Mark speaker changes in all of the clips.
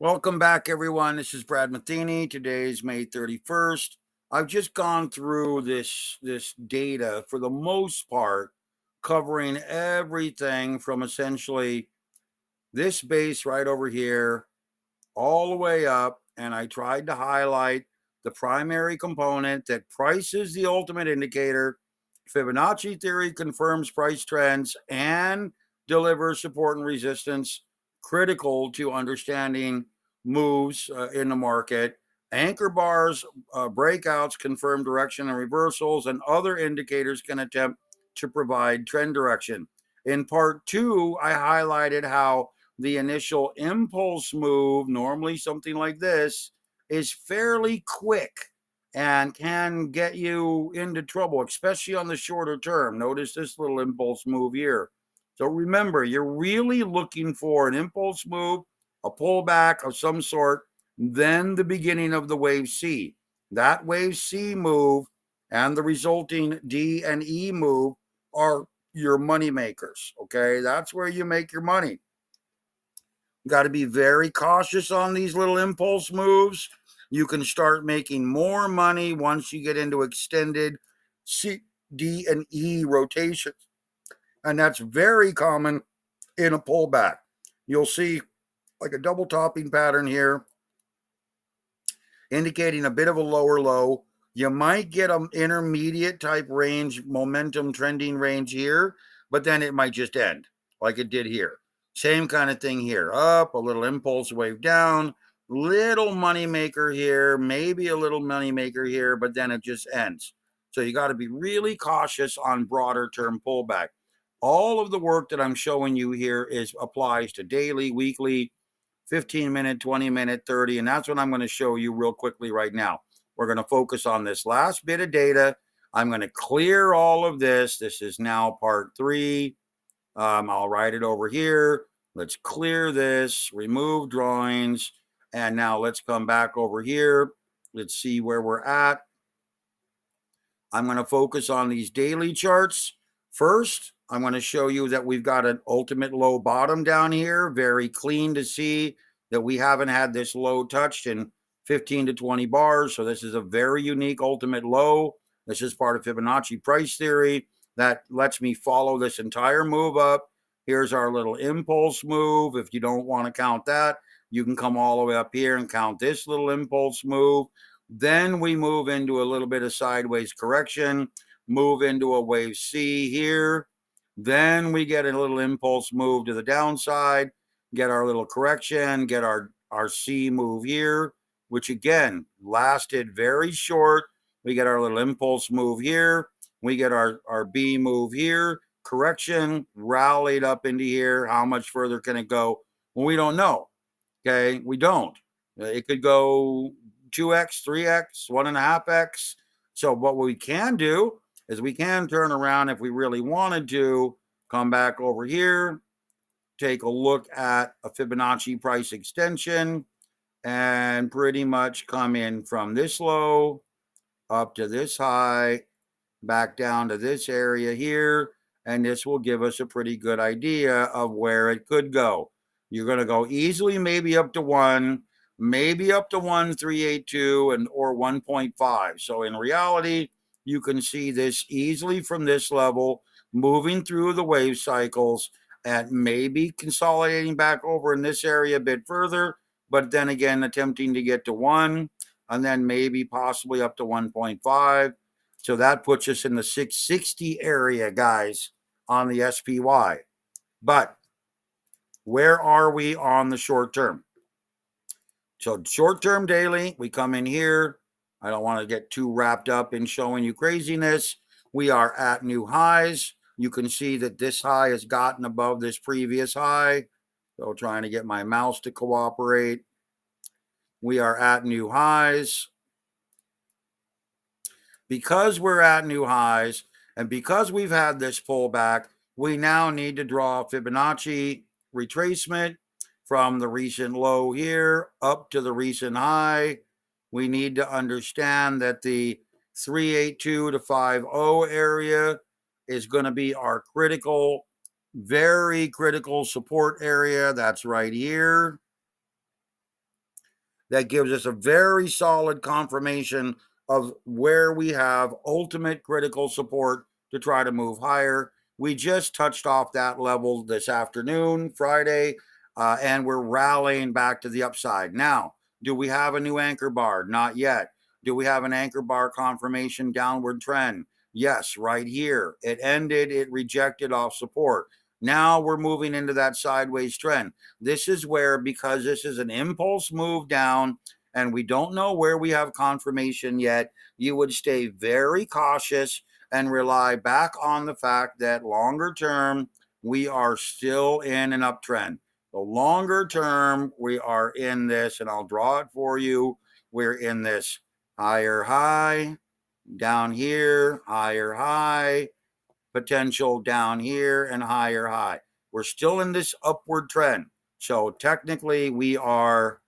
Speaker 1: Welcome back, everyone. This is Brad Matheny. Today's May 31st. I've just gone through this data for the most part, covering everything from essentially this base right over here all the way up. And I tried to highlight the primary component that price is the ultimate indicator. Fibonacci theory confirms price trends and delivers support and resistance, critical to understanding moves in the market. Anchor bars, breakouts confirm direction and reversals, and other indicators can attempt to provide trend direction. In part two, I highlighted how the initial impulse move, normally something like this, is fairly quick and can get you into trouble, especially on the shorter term. Notice this little impulse move here. So remember, you're really looking for an impulse move, a pullback of some sort, then the beginning of the wave C. That wave C move and the resulting D and E move are your money makers. Okay, that's where you make your money. Got to be very cautious on these little impulse moves. You can start making more money once you get into extended C, D, and E rotations. And that's very common in a pullback. You'll see like a double topping pattern here, indicating a bit of a lower low. You might get an intermediate type range, momentum trending range here, but then it might just end like it did here. Same kind of thing here. Up, a little impulse wave down, little money maker here, maybe a little money maker here, but then it just ends. So you got to be really cautious on broader term pullback. All of the work that I'm showing you here applies to daily, weekly, 15-minute, 20-minute, 30. And that's what I'm going to show you real quickly right now. We're going to focus on this last bit of data. I'm going to clear all of this. This is now part three. I'll write it over here. Let's clear this, remove drawings. And now let's come back over here. Let's see where we're at. I'm going to focus on these daily charts. First, I'm going to show you that we've got an ultimate low bottom down here. Very clean to see that we haven't had this low touched in 15 to 20 bars. So this is a very unique ultimate low. This is part of Fibonacci price theory that lets me follow this entire move up. Here's our little impulse move. If you don't want to count that, you can come all the way up here and count this little impulse move. Then we move into a little bit of sideways correction, move into a wave C here. Then we get a little impulse move to the downside, get our little correction, get our C move here, which again lasted very short. We get our little impulse move here. We get our B move here, correction, rallied up into here. How much further can it go? Well, we don't know. Okay, we don't. It could go 2x, 3x, 1.5x. So what we can do is we can turn around if we really wanted to, come back over here, take a look at a Fibonacci price extension, and pretty much come in from this low up to this high, back down to this area here, and this will give us a pretty good idea of where it could go. You're going to go easily maybe up to 1, maybe up to 1.382 and or 1.5. So in reality, you can see this easily from this level, moving through the wave cycles and maybe consolidating back over in this area a bit further, but then again attempting to get to 1 and then maybe possibly up to 1.5. So that puts us in the 660 area, guys, on the SPY. But where are we on the short term? So short term daily, we come in here. I don't want to get too wrapped up in showing you craziness. We are at new highs. You can see that this high has gotten above this previous high. So trying to get my mouse to cooperate. We are at new highs. Because we're at new highs and because we've had this pullback, we now need to draw a Fibonacci retracement from the recent low here up to the recent high. We need to understand that the 382 to 50 area is going to be our critical, very critical support area. That's right here. that gives us a very solid confirmation of where we have ultimate critical support to try to move higher. We just touched off that level this afternoon, Friday, and we're rallying back to the upside. Now, do we have a new anchor bar? Not yet. Do we have an anchor bar confirmation downward trend? Yes, right here. It ended, it rejected off support. Now we're moving into that sideways trend. This is where, because this is an impulse move down and we don't know where we have confirmation yet, you would stay very cautious and rely back on the fact that longer term, we are still in an uptrend. The longer term, we are in this, and I'll draw it for you. We're in this higher high, down here, higher high, potential down here, and higher high. We're still in this upward trend. So technically, we are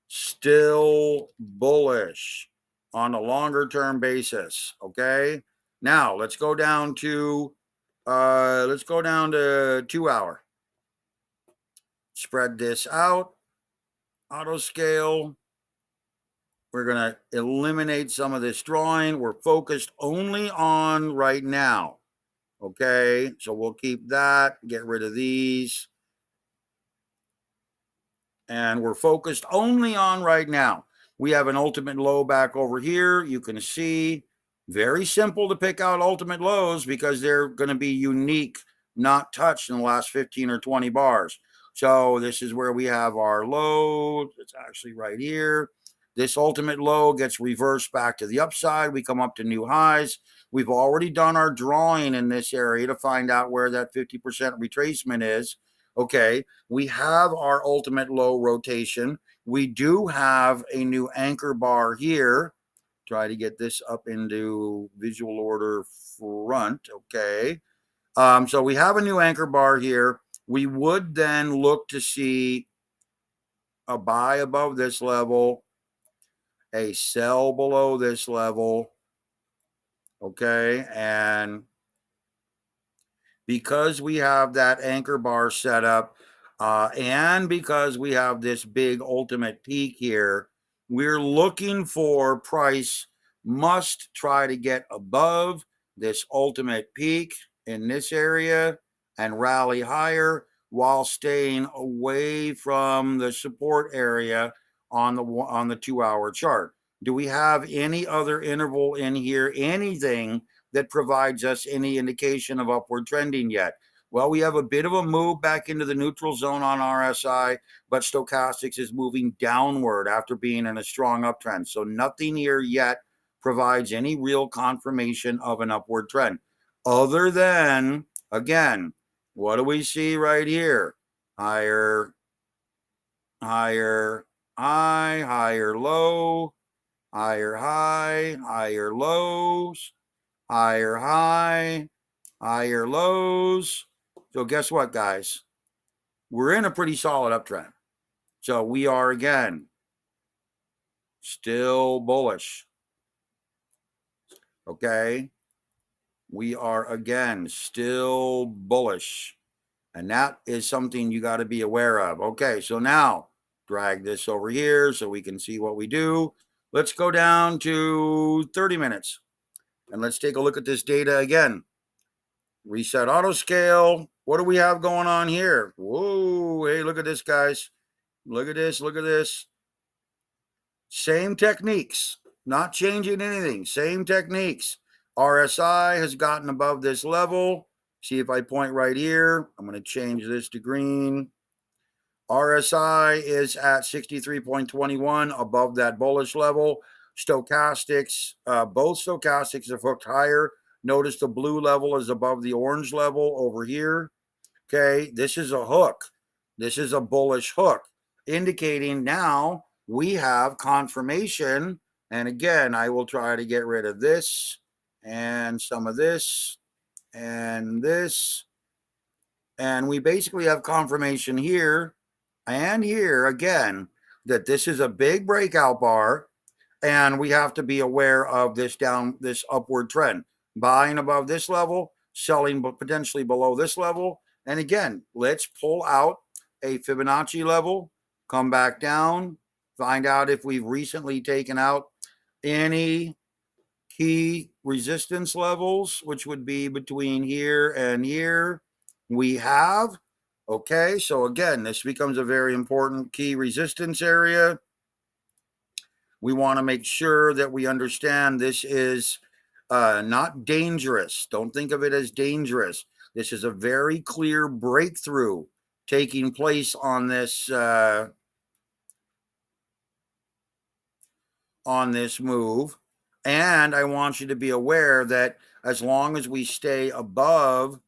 Speaker 1: still bullish on a longer term basis. Okay. Now let's go down to 2 hour. Spread this out. Auto scale. We're going to eliminate some of this drawing. We're focused only on right now. Okay, so we'll keep that, get rid of these. And we're focused only on right now. We have an ultimate low back over here. You can see, very simple to pick out ultimate lows because they're going to be unique, not touched in the last 15 or 20 bars. So this is where we have our low. It's actually right here. This ultimate low gets reversed back to the upside. We come up to new highs. We've already done our drawing in this area to find out where that 50% retracement is. Okay, we have our ultimate low rotation. We do have a new anchor bar here. Try to get this up into visual order front. Okay, so we have a new anchor bar here. We would then look to see a buy above this level, a sell below this level. Okay, and because we have that anchor bar set up, and because we have this big ultimate peak here, we're looking for price must try to get above this ultimate peak in this area and rally higher while staying away from the support area on the 2 hour chart. Do we have any other interval in here? Anything that provides us any indication of upward trending yet? Well, we have a bit of a move back into the neutral zone on RSI, but stochastics is moving downward after being in a strong uptrend. So nothing here yet provides any real confirmation of an upward trend. Other than, again, what do we see right here? Higher, higher, high, higher low, higher high, higher lows, higher high, higher lows. So guess what, guys? We're in a pretty solid uptrend. So we are, again, still bullish. Okay? We are, again, still bullish. And that is something you got to be aware of. Okay, so now drag this over here so we can see what we do. Let's go down to 30 minutes. And let's take a look at this data again. Reset auto scale. What do we have going on here? Whoa, hey, look at this, guys. Look at this, look at this. Same techniques, not changing anything. Same techniques. RSI has gotten above this level. See if I point right here. I'm going to change this to green. RSI is at 63.21, above that bullish level. Stochastics, both stochastics have hooked higher. Notice the blue level is above the orange level over here. Okay, this is a hook. This is a bullish hook, indicating now we have confirmation. And again, I will try to get rid of this and some of this and this. And we basically have confirmation here and here again that this is a big breakout bar, and we have to be aware of this upward trend. Buying above this level, selling potentially below this level. And again, let's pull out a Fibonacci level, come back down, find out if we've recently taken out any key resistance levels, which would be between here and here. We have. Okay, so again, this becomes a very important key resistance area. We want to make sure that we understand this is not dangerous. Don't think of it as dangerous. This is a very clear breakthrough taking place on this move. And I want you to be aware that as long as we stay above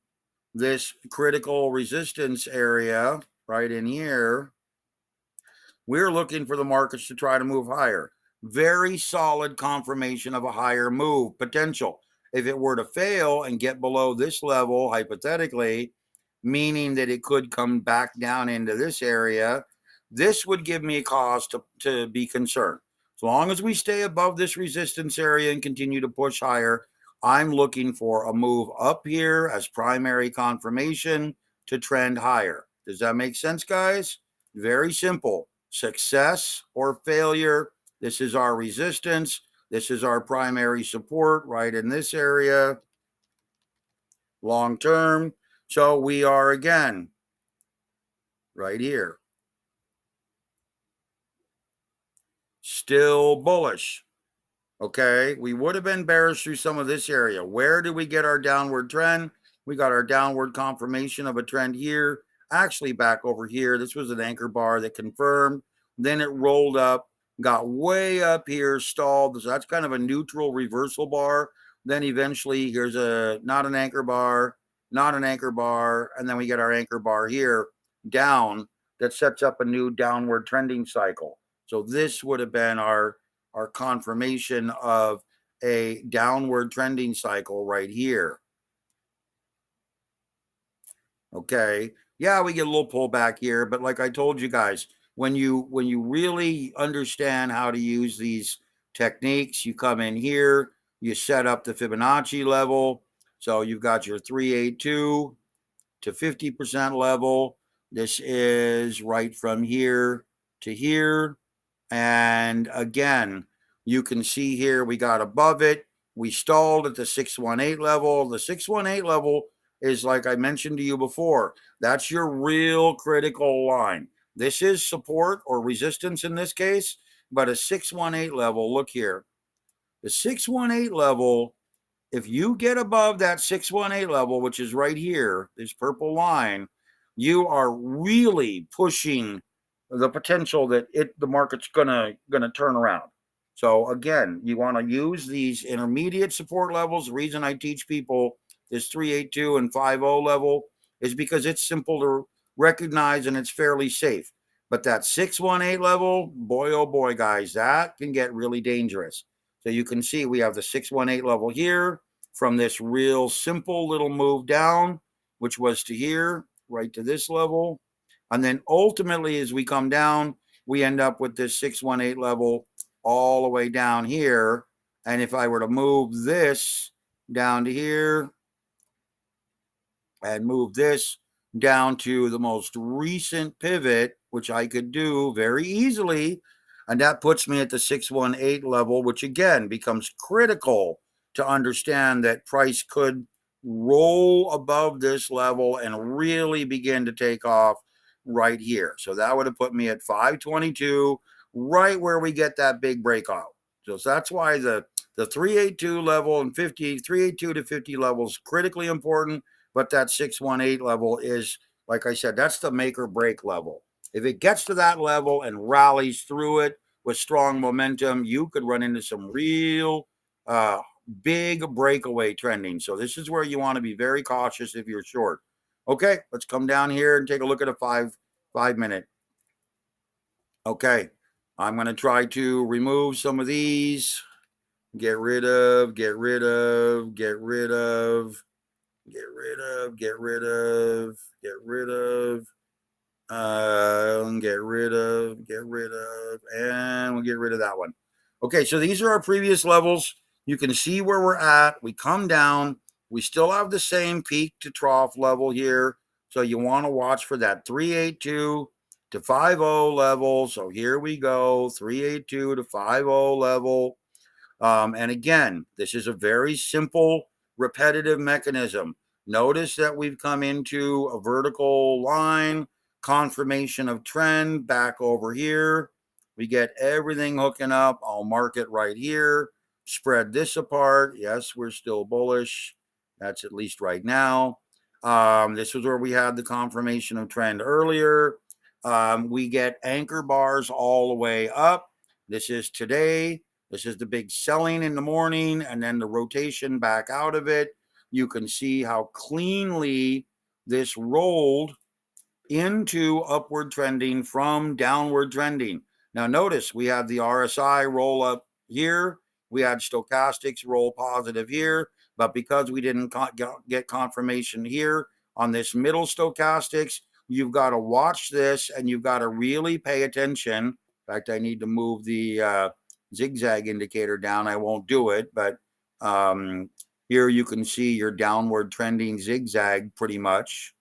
Speaker 1: this critical resistance area right in here, we're looking for the markets to try to move higher. Very solid confirmation of a higher move potential. If it were to fail and get below this level, hypothetically, meaning that it could come back down into this area, this would give me a cause to be concerned. As long as we stay above this resistance area and continue to push higher, I'm looking for a move up here as primary confirmation to trend higher. Does that make sense, guys? Very simple. Success or failure. This is our resistance. This is our primary support right in this area. Long term. So we are again right here. Still bullish. Okay, we would have been bearish through some of this area. Where do we get our downward trend? We got our downward confirmation of a trend here, actually back over here. This was an anchor bar that confirmed. Then it rolled up, got way up here, stalled. So that's kind of a neutral reversal bar. Then eventually here's not an anchor bar, not an anchor bar. And then we get our anchor bar here down that sets up a new downward trending cycle. So this would have been our confirmation of a downward trending cycle right here. Okay. Yeah, we get a little pullback here, but like I told you guys, when you really understand how to use these techniques, you come in here, you set up the Fibonacci level. So you've got your 382 to 50% level. This is right from here to here. And again, you can see here we got above it. We stalled at the 618 level. The 618 level is, like I mentioned to you before, that's your real critical line. This is support or resistance in this case, but a 618 level, look here. The 618 level, if you get above that 618 level, which is right here, this purple line, you are really pushing the potential that the market's gonna turn around. So again, you want to use these intermediate support levels. The reason I teach people this 382 and 50 level is because it's simple to recognize and it's fairly safe. But that 618 level, boy oh boy, guys, that can get really dangerous. So you can see we have the 618 level here from this real simple little move down, which was to here, right to this level. And then ultimately, as we come down, we end up with this 618 level all the way down here. And if I were to move this down to here and move this down to the most recent pivot, which I could do very easily, and that puts me at the 618 level, which again becomes critical to understand that price could roll above this level and really begin to take off right here. So that would have put me at 522, right where we get that big breakout. So that's why the 382 level and 382 to 50 level is critically important. But that 618 level is, like I said, that's the make or break level. If it gets to that level and rallies through it with strong momentum, you could run into some real big breakaway trending. So this is where you want to be very cautious if you're short. Okay, let's come down here and take a look at a five minute. Okay, I'm going to try to remove some of these. Get rid of, get rid of, get rid of, get rid of, get rid of, get rid of, get rid of, get rid of, and we'll get rid of that one. Okay, so these are our previous levels. You can see where we're at. We come down. We still have the same peak to trough level here. So you want to watch for that 382 to to 50 level. So here we go, 382 to 50 level. And again, this is a very simple repetitive mechanism. Notice that we've come into a vertical line, confirmation of trend back over here. We get everything hooking up. I'll mark it right here. Spread this apart. Yes, we're still bullish. That's at least right now. This was where we had the confirmation of trend earlier. We get anchor bars all the way up. This is today. This is the big selling in the morning and then the rotation back out of it. You can see how cleanly this rolled into upward trending from downward trending. Now notice we had the RSI roll up here. We had stochastics roll positive here, but because we didn't get confirmation here on this middle stochastics, you've got to watch this and you've got to really pay attention. In fact, I need to move the zigzag indicator down. I won't do it, but here you can see your downward trending zigzag pretty much.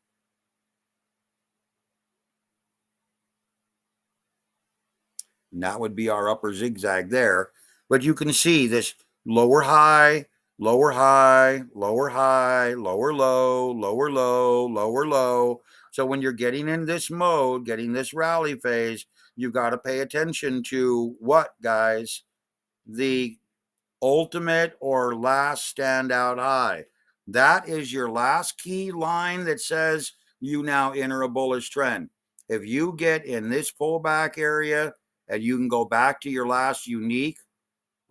Speaker 1: And that would be our upper zigzag there. But you can see this lower high, lower high, lower high, lower low, lower low, lower low. So when you're getting in this mode, getting this rally phase, you've got to pay attention to what, guys? The ultimate or last standout high. That is your last key line that says you now enter a bullish trend. If you get in this pullback area and you can go back to your last unique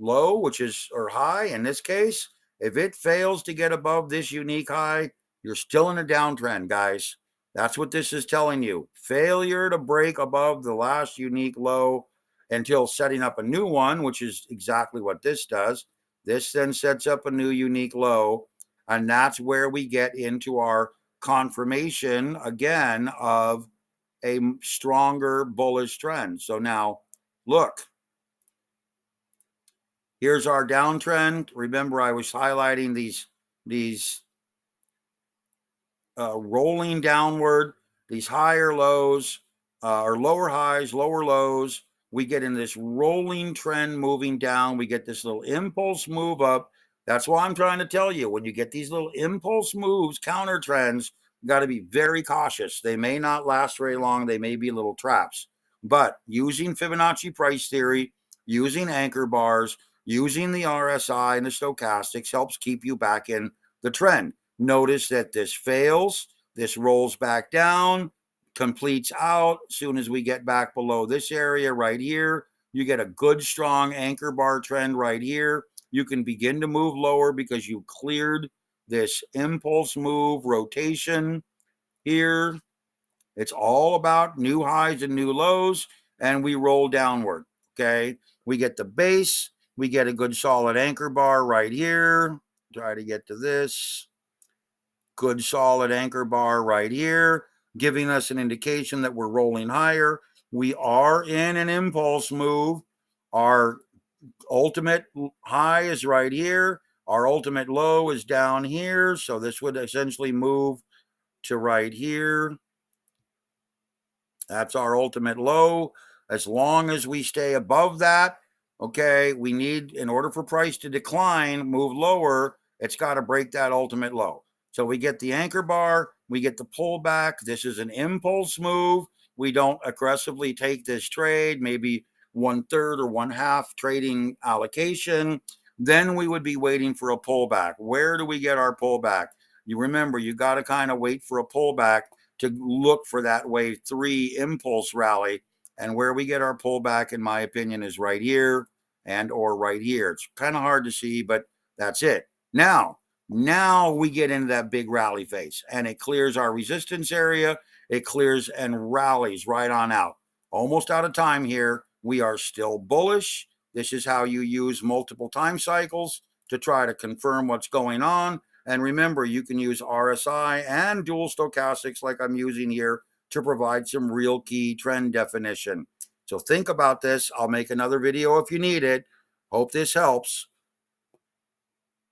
Speaker 1: low, which is, or high in this case, if it fails to get above this unique high, you're still in a downtrend, guys. That's what this is telling you. Failure to break above the last unique low until setting up a new one, which is exactly what this does. This then sets up a new unique low, and that's where we get into our confirmation again of a stronger bullish trend. So now, look, here's our downtrend. Remember, I was highlighting these rolling downward, these higher lows or lower highs, lower lows. We get in this rolling trend moving down. We get this little impulse move up. That's why I'm trying to tell you, when you get these little impulse moves, counter trends, you got to be very cautious. They may not last very long. They may be little traps. But using Fibonacci price theory, using anchor bars, using the RSI and the stochastics helps keep you back in the trend. Notice that this fails, this rolls back down, completes out. As soon as we get back below this area right here, you get a good strong anchor bar trend right here. You can begin to move lower because you cleared this impulse move rotation here. It's all about new highs and new lows, and we roll downward. Okay, we get the base, we get a good solid anchor bar right here. Try to get to this. Good solid anchor bar right here, giving us an indication that we're rolling higher. We are in an impulse move. Our ultimate high is right here. Our ultimate low is down here. So this would essentially move to right here. That's our ultimate low. As long as we stay above that, okay, we need, in order for price to decline, move lower, it's got to break that ultimate low. So we get the anchor bar, we get the pullback. This is an impulse move. We don't aggressively take this trade, maybe 1/3 or 1/2 trading allocation. Then we would be waiting for a pullback. Where do we get our pullback? You remember, you got to kind of wait for a pullback to look for that wave 3 impulse rally. And where we get our pullback, in my opinion, is right here and or right here. It's kind of hard to see, but that's it. Now we get into that big rally phase, and it clears our resistance area. It clears and rallies right on out. Almost out of time here. We are still bullish. This is how you use multiple time cycles to try to confirm what's going on. And remember, you can use RSI and dual stochastics like I'm using here to provide some real key trend definition. So think about this. I'll make another video if you need it. Hope this helps.